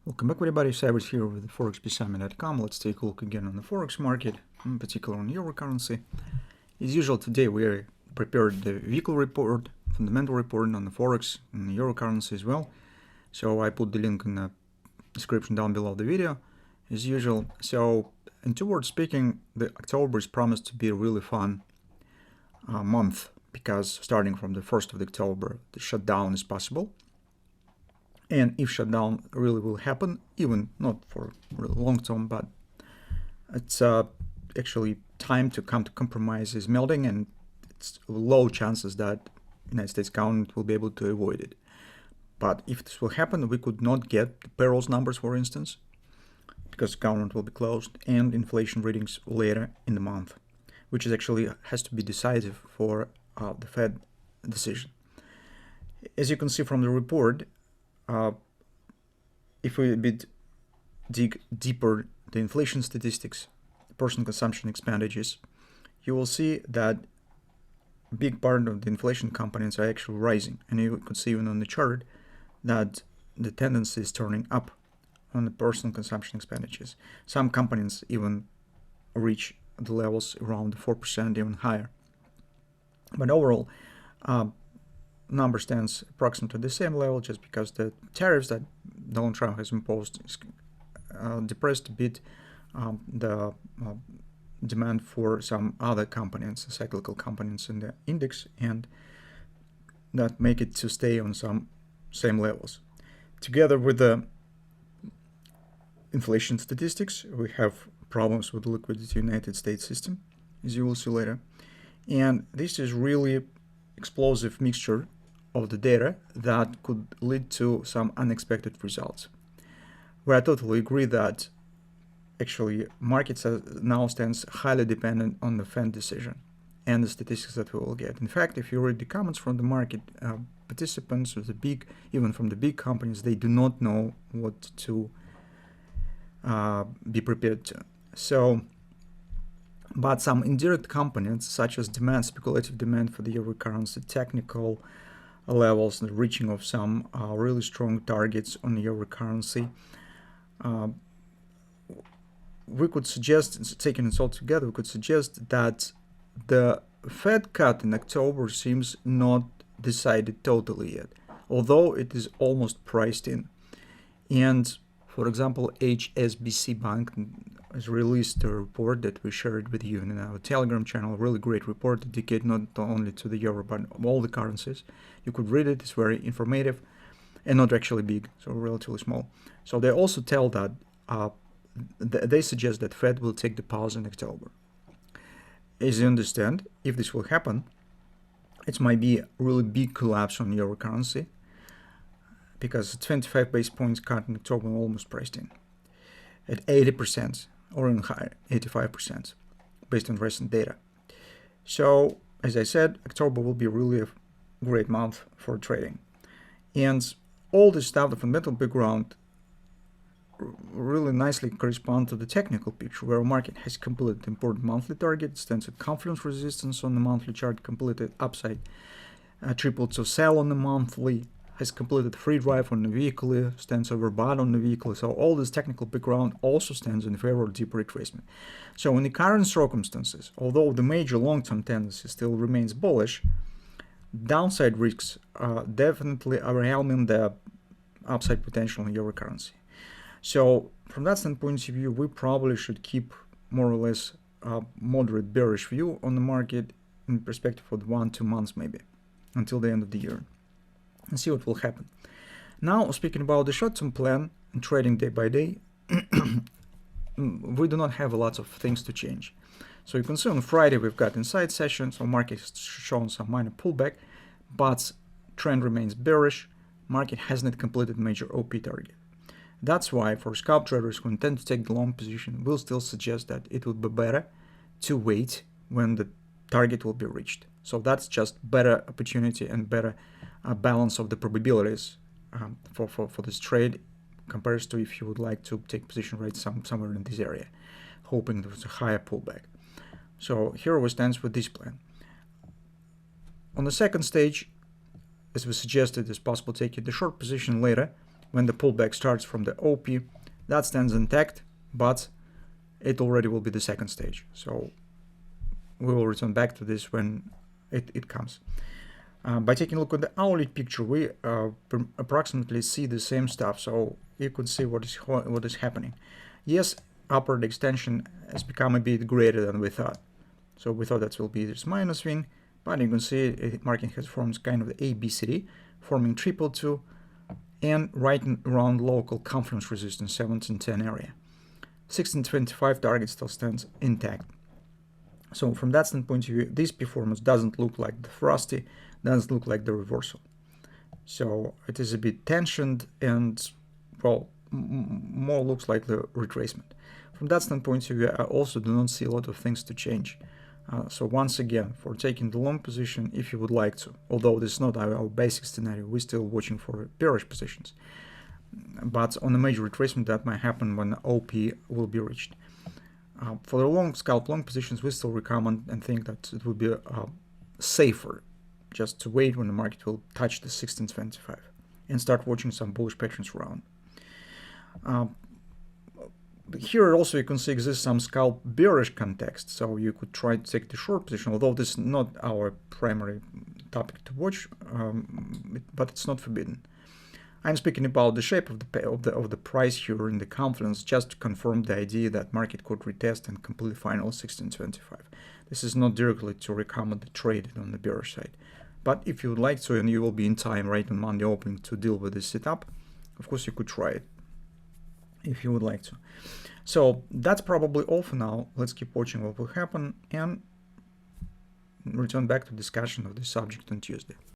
Welcome back everybody, Sive here with ForexPeaceArmy.com. Let's take a look again on the Forex market, in particular on euro currency. As usual, today we prepared the weekly report, fundamental report on the Forex and the euro currency as well. So I put the link in the description down below the video, as usual. So in two words speaking, the October is promised to be a really fun month, because starting from the 1st of October, the shutdown is possible. And if shutdown really will happen, even not for really long term, but it's actually time to come to compromise is melting, and it's low chances that United States government will be able to avoid it. But if this will happen, we could not get the payrolls numbers, for instance, because government will be closed, and inflation readings later in the month, which is actually has to be decisive for the Fed decision. As you can see from the report, if we dig deeper the inflation statistics, personal consumption expenditures, you will see that a big part of the inflation components are actually rising. And you could see even on the chart that the tendency is turning up on the personal consumption expenditures. Some components even reach the levels around 4%, even higher. But overall, number stands approximately the same level, just because the tariffs that Donald Trump has imposed depressed a bit the demand for some other components, cyclical components in the index, and that make it to stay on some same levels. Together with the inflation statistics, we have problems with the liquidity in the United States system, as you will see later. And this is really explosive mixture of the data that could lead to some unexpected results. Where I totally agree that actually markets now stands highly dependent on the Fed decision and the statistics that we will get. In fact, if you read the comments from the market participants, even from the big companies, they do not know what to be prepared to. So, but some indirect components, such as speculative demand for the euro currency, technical levels, the reaching of some really strong targets on the euro currency, we could suggest, taking it all together, we could suggest that the Fed cut in October seems not decided totally yet, although it is almost priced in. And for example, HSBC Bank has released a report that we shared with you in our Telegram channel, a really great report dedicated not only to the euro but all the currencies. You could read it, it's very informative and not actually big, so relatively small. So they also tell that they suggest that Fed will take the pause in October. As you understand, if this will happen, it might be a really big collapse on euro currency, because 25 base points cut in October almost priced in at 80% or even higher, 85%, based on recent data. So, as I said, October will be really a great month for trading. And all this stuff, the fundamental background, really nicely correspond to the technical picture, where the market has completed important monthly target, stands at confluence resistance on the monthly chart, completed upside triple to sell on the monthly, has completed free drive on the weekly, stands overbought on the weekly. So all this technical background also stands in favor of deep retracement. So in the current circumstances, although the major long-term tendency still remains bullish, downside risks definitely overwhelming the upside potential in euro currency. So from that standpoint of view, we probably should keep more or less a moderate bearish view on the market in perspective of 1-2 months maybe, until the end of the year, and see what will happen. Now, speaking about the short-term plan and trading day by day, we do not have a lot of things to change. So you can see on Friday we've got inside session, so market has shown some minor pullback, but trend remains bearish. Market hasn't completed major OP target. That's why for scalp traders who intend to take the long position, we'll still suggest that it would be better to wait when the target will be reached. So that's just better opportunity and better balance of the probabilities for this trade, compared to if you would like to take position right somewhere in this area, hoping there's a higher pullback. So here we stand with this plan. On the second stage, as we suggested, it's possible taking the short position later when the pullback starts from the OP, that stands intact, but it already will be the second stage. So we will return back to this when it comes. By taking a look at the hourly picture, we approximately see the same stuff. So you could see what is happening. Yes, upward extension has become a bit greater than we thought. So we thought that will be this minus swing, but you can see market has formed kind of the ABCD, forming 222 and right around local conference resistance 1710 area. 1625 target still stands intact. So from that standpoint of view, this performance doesn't look like the frosty, doesn't look like the reversal. So it is a bit tensioned and, well, more looks like the retracement. From that standpoint of view, I also do not see a lot of things to change. So once again, for taking the long position, if you would like to, although this is not our basic scenario, we're still watching for bearish positions. But on a major retracement, that might happen when OP will be reached. For the long scalp long positions, we still recommend and think that it would be safer just to wait when the market will touch the 1625 and start watching some bullish patterns around. Here also you can see exists some scalp bearish context, so you could try to take the short position, although this is not our primary topic to watch, but it's not forbidden. I'm speaking about the shape of the price here in the confidence, just to confirm the idea that market could retest and complete final 1625. This is not directly to recommend the trade on the bearish side, but if you would like to and you will be in time right on Monday opening to deal with this setup, of course you could try it if you would like to. So that's probably all for now. Let's keep watching what will happen and return back to discussion of this subject on Tuesday.